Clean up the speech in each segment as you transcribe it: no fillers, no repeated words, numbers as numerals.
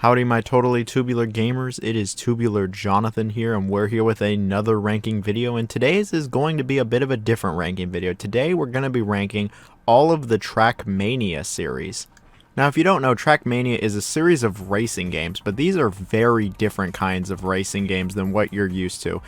Howdy my totally tubular gamers, it is Tubular Jonathan here, and we're here with another ranking video, and today's is going to be a bit of a different ranking video. Today we're going to be ranking all of the Trackmania series. Now if you don't know, Trackmania is a series of racing games, but these are very different kinds of racing games than what you're used to.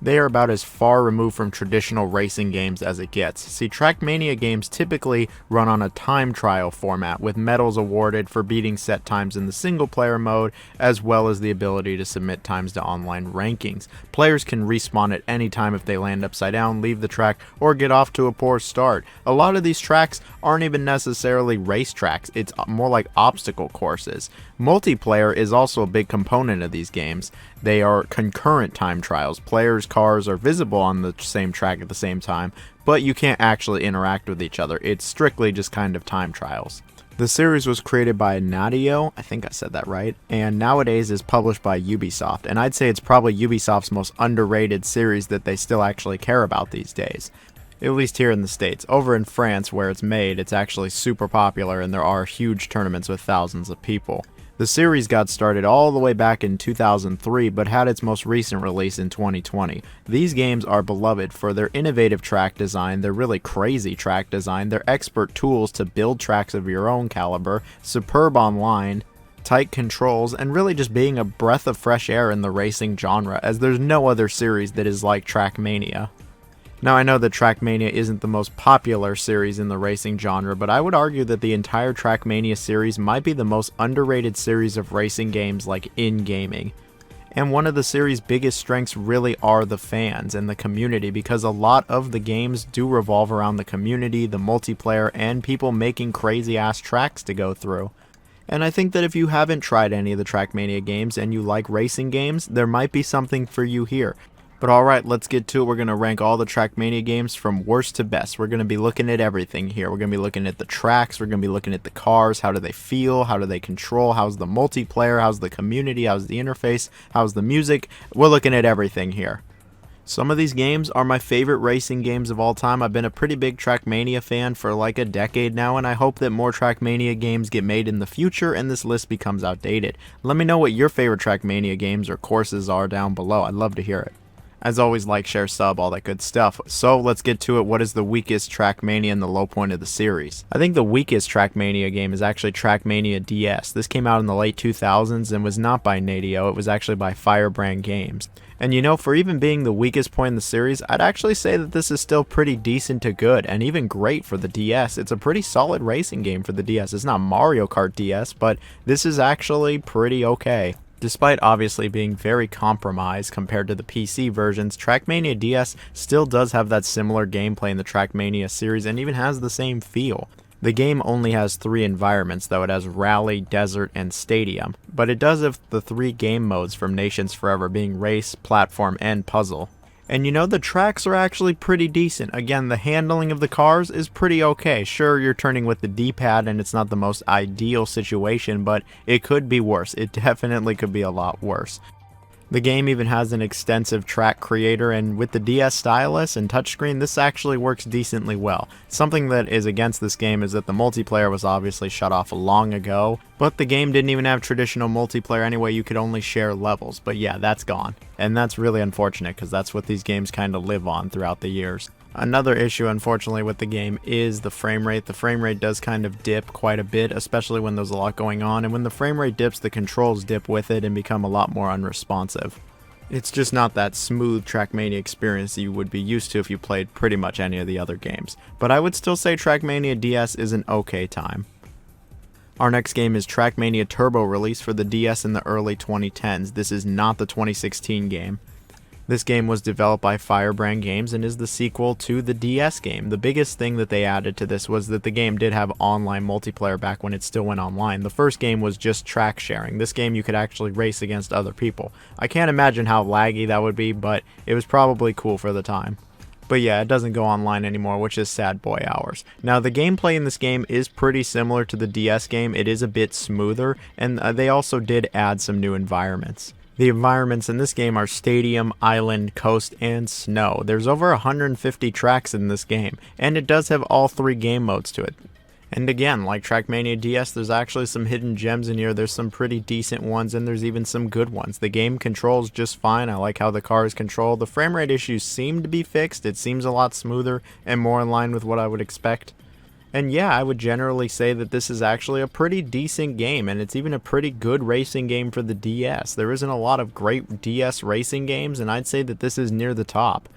They are about as far removed from traditional racing games as it gets. See, Trackmania games typically run on a time trial format, with medals awarded for beating set times in the single player mode, as well as the ability to submit times to online rankings. Players can respawn at any time if they land upside down, leave the track, or get off to a poor start. A lot of these tracks aren't even necessarily race tracks, it's more like obstacle courses. Multiplayer is also a big component of these games. They are concurrent time trials. Players' cars are visible on the same track at the same time, but you can't actually interact with each other. It's strictly just kind of time trials. The series was created by Nadio, I think I said that right, and nowadays is published by Ubisoft, and I'd say it's probably Ubisoft's most underrated series that they still actually care about these days. At least here in the States. Over in France, where it's made, it's actually super popular and there are huge tournaments with thousands of people. The series got started all the way back in 2003, but had its most recent release in 2020. These games are beloved for their innovative track design, their really crazy track design, their expert tools to build tracks of your own caliber, superb online, tight controls, and really just being a breath of fresh air in the racing genre, as there's no other series that is like Trackmania. Now I know that Trackmania isn't the most popular series in the racing genre, but I would argue that the entire Trackmania series might be the most underrated series of racing games like in gaming. And one of the series' biggest strengths really are the fans and the community, because a lot of the games do revolve around the community, the multiplayer, and people making crazy ass tracks to go through. And I think that if you haven't tried any of the Trackmania games and you like racing games, there might be something for you here. But alright, let's get to it. We're going to rank all the Trackmania games from worst to best. We're going to be looking at everything here. We're going to be looking at the tracks, we're going to be looking at the cars, how do they feel, how do they control, how's the multiplayer, how's the community, how's the interface, how's the music. We're looking at everything here. Some of these games are my favorite racing games of all time. I've been a pretty big Trackmania fan for like a decade now, and I hope that more Trackmania games get made in the future and this list becomes outdated. Let me know what your favorite Trackmania games or courses are down below. I'd love to hear it. As always, like, share, sub, all that good stuff. So let's get to it. What is the weakest Trackmania and the low point of the series? I think the weakest Trackmania game is actually Trackmania DS. This came out in the late 2000s and was not by Nadio, it was actually by Firebrand Games. And you know, for even being the weakest point in the series, I'd actually say that this is still pretty decent to good, and even great for the DS. It's a pretty solid racing game for the DS. It's not Mario Kart DS, but this is actually pretty okay. Despite obviously being very compromised compared to the PC versions, Trackmania DS still does have that similar gameplay in the Trackmania series and even has the same feel. The game only has 3 environments though. It has Rally, Desert, and Stadium, but it does have the 3 game modes from Nations Forever, being Race, Platform, and Puzzle. And you know, the tracks are actually pretty decent. Again, the handling of the cars is pretty okay. Sure, you're turning with the D-pad and it's not the most ideal situation, but it could be worse. It definitely could be a lot worse. The game even has an extensive track creator, and with the DS stylus and touchscreen, this actually works decently well. Something that is against this game is that the multiplayer was obviously shut off long ago, but the game didn't even have traditional multiplayer anyway. You could only share levels, but yeah, that's gone. And that's really unfortunate, because that's what these games kind of live on throughout the years. Another issue, unfortunately, with the game is the frame rate. The frame rate does kind of dip quite a bit, especially when there's a lot going on, and when the frame rate dips, the controls dip with it and become a lot more unresponsive. It's just not that smooth Trackmania experience that you would be used to if you played pretty much any of the other games. But I would still say Trackmania DS is an okay time. Our next game is Trackmania Turbo, released for the DS in the early 2010s. This is not the 2016 game. This game was developed by Firebrand Games and is the sequel to the DS game. The biggest thing that they added to this was that the game did have online multiplayer back when it still went online. The first game was just track sharing. This game you could actually race against other people. I can't imagine how laggy that would be, but it was probably cool for the time. But yeah, it doesn't go online anymore, which is sad boy hours. Now, the gameplay in this game is pretty similar to the DS game. It is a bit smoother, and they also did add some new environments. The environments in this game are stadium, island, coast, and snow. There's over 150 tracks in this game, and it does have all 3 game modes to it. And again, like Trackmania DS, there's actually some hidden gems in here. There's some pretty decent ones, and there's even some good ones. The game controls just fine. I like how the car is controlled. The frame rate issues seem to be fixed. It seems a lot smoother and more in line with what I would expect. And yeah, I would generally say that this is actually a pretty decent game, and it's even a pretty good racing game for the DS. There isn't a lot of great DS racing games, and I'd say that this is near the top.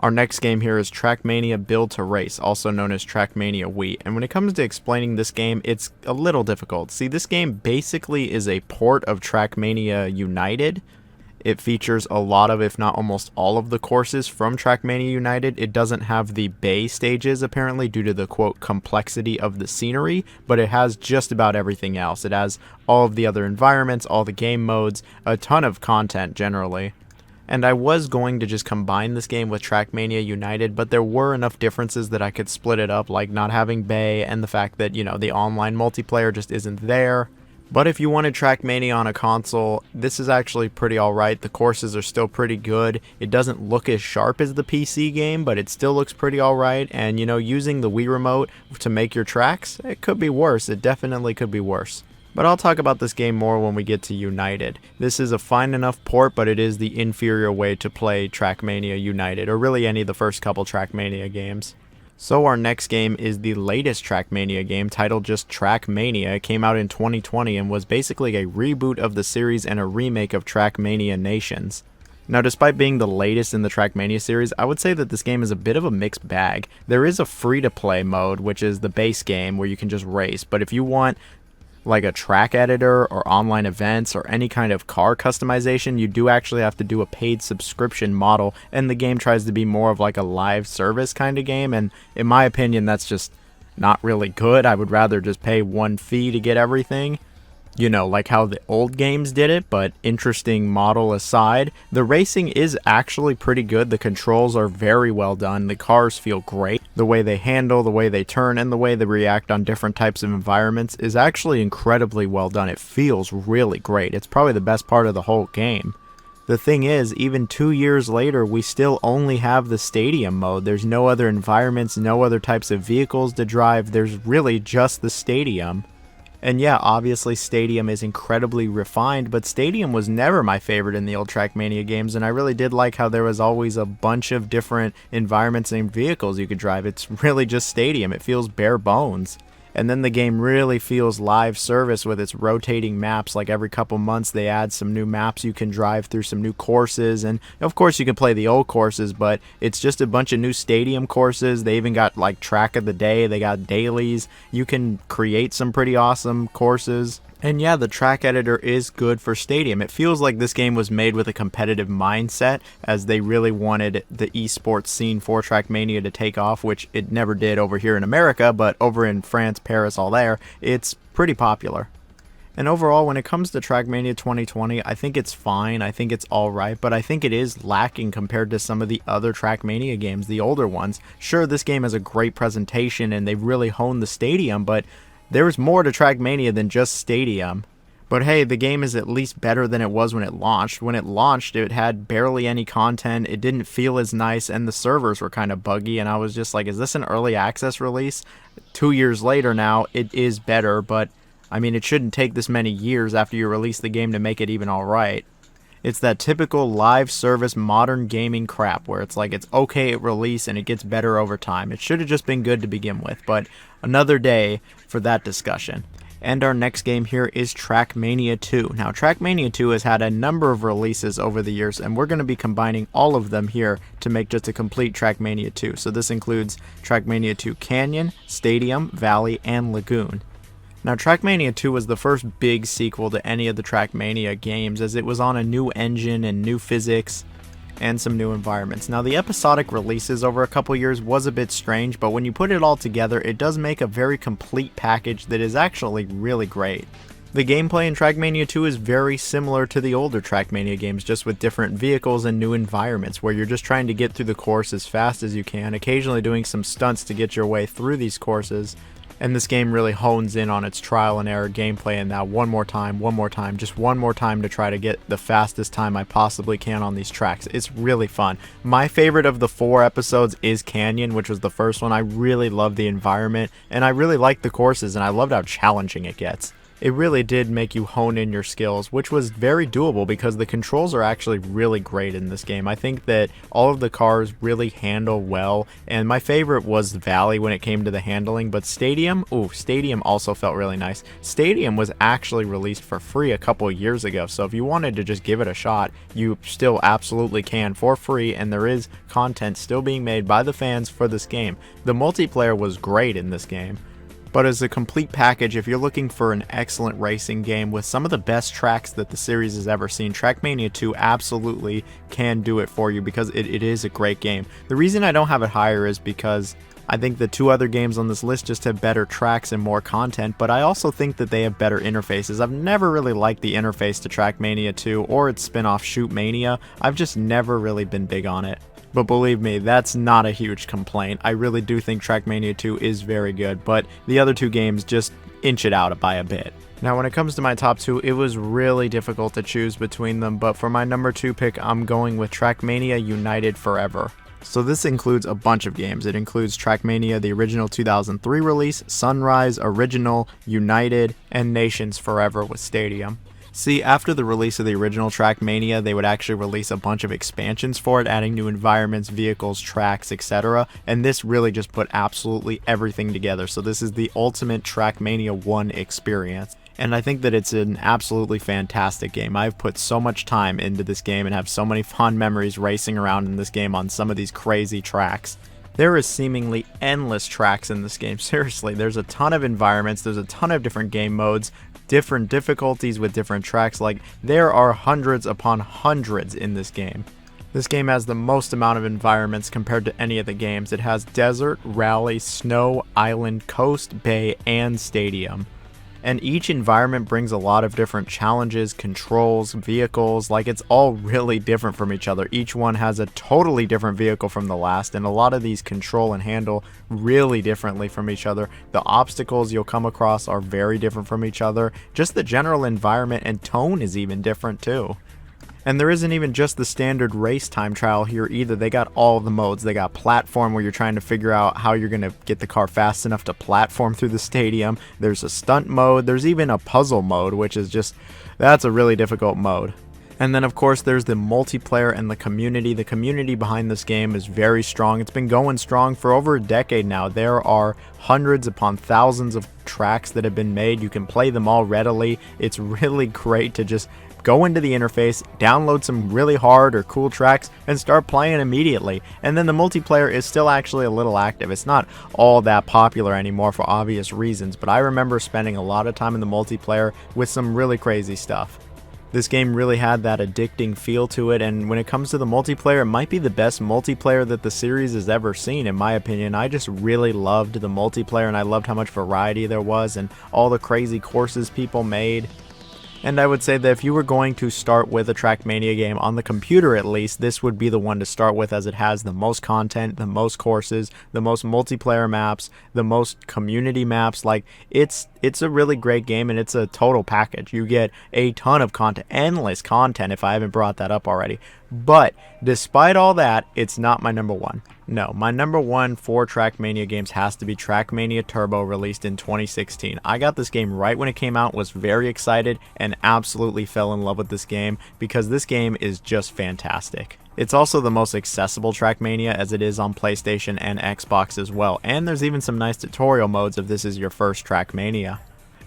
Our next game here is Trackmania Build to Race, also known as Trackmania Wii, and when it comes to explaining this game, it's a little difficult. See, this game basically is a port of Trackmania United. It features a lot of, if not almost all of the courses from Trackmania United. It doesn't have the bay stages, apparently, due to the, quote, complexity of the scenery, but it has just about everything else. It has all of the other environments, all the game modes, a ton of content, generally. And I was going to just combine this game with Trackmania United, but there were enough differences that I could split it up, like not having bay and the fact that, you know, the online multiplayer just isn't there. But if you wanted Trackmania on a console, this is actually pretty alright. The courses are still pretty good. It doesn't look as sharp as the PC game, but it still looks pretty alright. And, you know, using the Wii Remote to make your tracks, it could be worse. It definitely could be worse. But I'll talk about this game more when we get to United. This is a fine enough port, but it is the inferior way to play Trackmania United, or really any of the first couple Trackmania games. So our next game is the latest Trackmania game, titled just Trackmania. It came out in 2020 and was basically a reboot of the series and a remake of Trackmania Nations. Now, despite being the latest in the Trackmania series, I would say that this game is a bit of a mixed bag. There is a free-to-play mode, which is the base game where you can just race, but if you want like a track editor or online events or any kind of car customization, you do actually have to do a paid subscription model, and the game tries to be more of like a live service kind of game, and in my opinion that's just not really good. I would rather just pay one fee to get everything, you know, like how the old games did it. But interesting model aside, the racing is actually pretty good. The controls are very well done. The cars feel great. The way they handle, the way they turn, and the way they react on different types of environments is actually incredibly well done. It feels really great. It's probably the best part of the whole game. The thing is, even 2 years later, we still only have the stadium mode. There's no other environments, no other types of vehicles to drive. There's really just the stadium. And yeah, obviously Stadium is incredibly refined, but Stadium was never my favorite in the old Trackmania games, and I really did like how there was always a bunch of different environments and vehicles you could drive. It's really just Stadium. It feels bare bones. And then the game really feels live service with its rotating maps. Like every couple months they add some new maps you can drive through, some new courses, and of course you can play the old courses, but it's just a bunch of new stadium courses. They even got like track of the day, they got dailies. You can create some pretty awesome courses. And yeah, the track editor is good for Stadium. It feels like this game was made with a competitive mindset, as they really wanted the esports scene for Trackmania to take off, which it never did over here in America, but over in France, Paris, all there, it's pretty popular. And overall, when it comes to Trackmania 2020, I think it's fine, I think it's alright, but I think it is lacking compared to some of the other Trackmania games, the older ones. Sure, this game has a great presentation and they've really honed the stadium, but there's more to Trackmania than just Stadium. But hey, the game is at least better than it was when it launched. When it launched, it had barely any content, it didn't feel as nice, and the servers were kind of buggy, and I was just like, is this an early access release? 2 years later now, it is better, but I mean, it shouldn't take this many years after you release the game to make it even alright. It's that typical live service modern gaming crap where it's like it's okay at release and it gets better over time. It should have just been good to begin with, but another day for that discussion. And our next game here is Trackmania 2. Now, Trackmania 2 has had a number of releases over the years, and we're going to be combining all of them here to make just a complete Trackmania 2. So this includes Trackmania 2 Canyon, Stadium, Valley, and Lagoon. Now, Trackmania 2 was the first big sequel to any of the Trackmania games, as it was on a new engine and new physics and some new environments. Now, the episodic releases over a couple years was a bit strange, but when you put it all together, it does make a very complete package that is actually really great. The gameplay in Trackmania 2 is very similar to the older Trackmania games, just with different vehicles and new environments, where you're just trying to get through the course as fast as you can, occasionally doing some stunts to get your way through these courses. And this game really hones in on its trial and error gameplay and that one more time, just one more time to try to get the fastest time I possibly can on these tracks. It's really fun. My favorite of the 4 episodes is Canyon, which was the first one. I really love the environment, and I really like the courses, and I loved how challenging it gets. It really did make you hone in your skills, which was very doable because the controls are actually really great in this game. I think that all of the cars really handle well, and my favorite was Valley when it came to the handling, but Stadium also felt really nice. Stadium was actually released for free a couple years ago, so if you wanted to just give it a shot, you still absolutely can for free, and there is content still being made by the fans for this game. The multiplayer was great in this game. But as a complete package, if you're looking for an excellent racing game with some of the best tracks that the series has ever seen, Trackmania 2 absolutely can do it for you because it is a great game. The reason I don't have it higher is because I think the 2 other games on this list just have better tracks and more content, but I also think that they have better interfaces. I've never really liked the interface to Trackmania 2 or its spin-off Shootmania. I've just never really been big on it. But believe me, that's not a huge complaint. I really do think Trackmania 2 is very good, but the other 2 games just inch it out by a bit. Now when it comes to my top 2, it was really difficult to choose between them, but for my number 2 pick, I'm going with Trackmania United Forever. So this includes a bunch of games. It includes Trackmania, the original 2003 release, Sunrise, Original, United, and Nations Forever with Stadium. See, after the release of the original Trackmania, they would actually release a bunch of expansions for it, adding new environments, vehicles, tracks, etc. And this really just put absolutely everything together. So this is the ultimate Trackmania 1 experience. And I think that it's an absolutely fantastic game. I've put so much time into this game and have so many fond memories racing around in this game on some of these crazy tracks. There is seemingly endless tracks in this game. Seriously, there's a ton of environments, there's a ton of different game modes, different difficulties with different tracks. Like, there are hundreds upon hundreds in this game. This game has the most amount of environments compared to any of the games. It has desert, rally, snow, island, coast, bay, and stadium. And each environment brings a lot of different challenges, controls, vehicles. Like, it's all really different from each other. Each one has a totally different vehicle from the last, and a lot of these control and handle really differently from each other. The obstacles you'll come across are very different from each other. Just the general environment and tone is even different too. And there isn't even just the standard race time trial here either. They got all the modes. They got platform, where you're trying to figure out how you're going to get the car fast enough to platform through the stadium. There's a stunt mode. There's even a puzzle mode, which is just, that's a really difficult mode. And then of course there's the multiplayer and the community. The community behind this game is very strong. It's been going strong for over a decade now. There are hundreds upon thousands of tracks that have been made. You can play them all readily. It's really great to just go into the interface, download some really hard or cool tracks, and start playing immediately. And then the multiplayer is still actually a little active. It's not all that popular anymore for obvious reasons, but I remember spending a lot of time in the multiplayer with some really crazy stuff. This game really had that addicting feel to it, and when it comes to the multiplayer, it might be the best multiplayer that the series has ever seen, in my opinion. I just really loved the multiplayer, and I loved how much variety there was and all the crazy courses people made. And I would say that if you were going to start with a Trackmania game, on the computer at least, this would be the one to start with, as it has the most content, the most courses, the most multiplayer maps, the most community maps. Like, it's a really great game, and it's a total package. You get a ton of content, endless content if I haven't brought that up already. But despite all that, it's not my number 1. No, my number 1 for Trackmania games has to be Trackmania Turbo, released in 2016. I got this game right when it came out, was very excited, and absolutely fell in love with this game because this game is just fantastic. It's also the most accessible Trackmania, as it is on PlayStation and Xbox as well, and there's even some nice tutorial modes if this is your first Trackmania.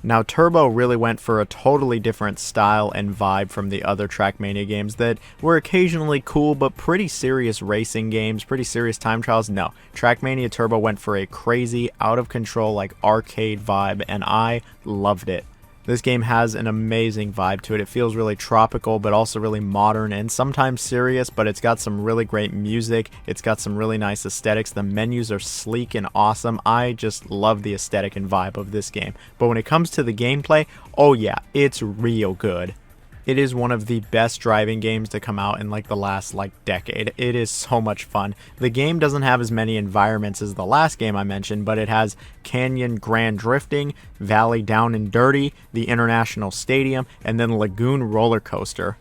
Now, Turbo really went for a totally different style and vibe from the other Trackmania games that were occasionally cool but pretty serious racing games, pretty serious time trials. No, Trackmania Turbo went for a crazy, out of control, like arcade vibe, and I loved it. This game has an amazing vibe to it. It feels really tropical, but also really modern and sometimes serious, but it's got some really great music. It's got some really nice aesthetics. The menus are sleek and awesome. I just love the aesthetic and vibe of this game. But when it comes to the gameplay, oh yeah, it's real good. It is one of the best driving games to come out in like the last decade. It is so much fun. The game doesn't have as many environments as the last game I mentioned, but it has Canyon Grand Drifting, Valley Down and Dirty, the International Stadium, and then Lagoon Roller Coaster.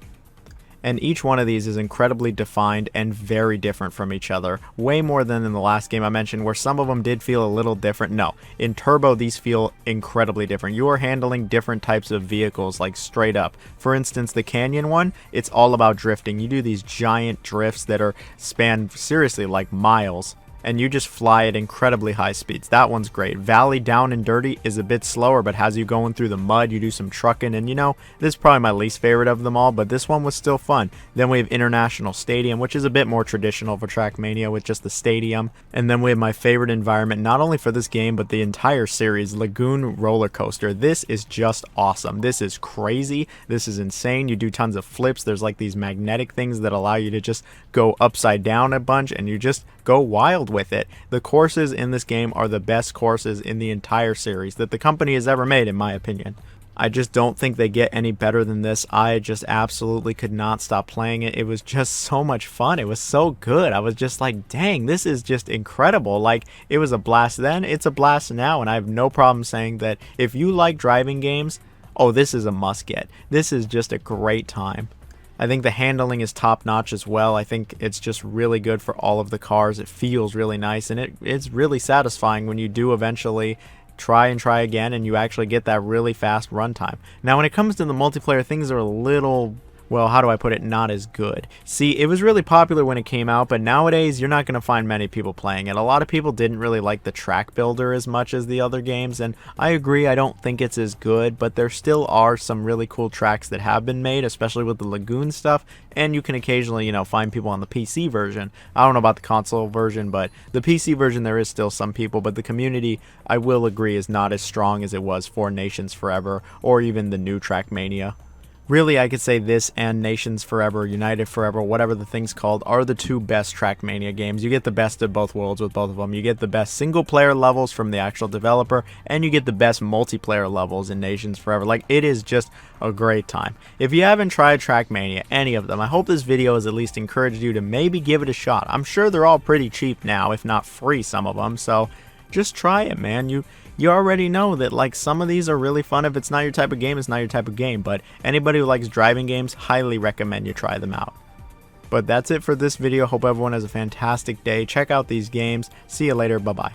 And each one of these is incredibly defined and very different from each other. Way more than in the last game I mentioned, where some of them did feel a little different. No, in Turbo these feel incredibly different. You are handling different types of vehicles, like straight up. For instance, the Canyon one, it's all about drifting. You do these giant drifts that are span seriously like miles, and you just fly at incredibly high speeds. That one's great. Valley Down and Dirty is a bit slower, but has you going through the mud. You do some trucking, and you know, this is probably my least favorite of them all, but this one was still fun. Then we have International Stadium, which is a bit more traditional for Trackmania with just the stadium. And then we have my favorite environment, not only for this game, but the entire series, Lagoon Roller Coaster. This is just awesome. This is crazy. This is insane. You do tons of flips. There's like these magnetic things that allow you to just go upside down a bunch, and you just go wild with it. The courses in this game are the best courses in the entire series that the company has ever made, in my opinion. I just don't think they get any better than this. I just absolutely could not stop playing it. It was just so much fun. It was so good. I was just like, dang, this is just incredible. Like, it was a blast then, it's a blast now, and I have no problem saying that if you like driving games, oh, this is a must get. This is just a great time. I think the handling is top notch as well. I think it's just really good for all of the cars. It feels really nice, and it's really satisfying when you do eventually try and try again and you actually get that really fast runtime. Now when it comes to the multiplayer, things are a little, well, how do I put it, not as good. See, it was really popular when it came out, but nowadays you're not going to find many people playing it. A lot of people didn't really like the track builder as much as the other games, and I agree, I don't think it's as good, but there still are some really cool tracks that have been made, especially with the Lagoon stuff, and you can occasionally, you know, find people on the PC version. I don't know about the console version, but the PC version there is still some people, but the community, I will agree, is not as strong as it was for Nations Forever, or even the new Trackmania. Really, I could say this and Nations Forever, United Forever, whatever the thing's called, are the two best Trackmania games. You get the best of both worlds with both of them. You get the best single-player levels from the actual developer, and you get the best multiplayer levels in Nations Forever. Like, it is just a great time. If you haven't tried Trackmania, any of them, I hope this video has at least encouraged you to maybe give it a shot. I'm sure they're all pretty cheap now, if not free, some of them, so just try it, man. You already know that like some of these are really fun. If it's not your type of game, it's not your type of game, but anybody who likes driving games, highly recommend you try them out. But that's it for this video. Hope everyone has a fantastic day. Check out these games. See you later. Bye bye.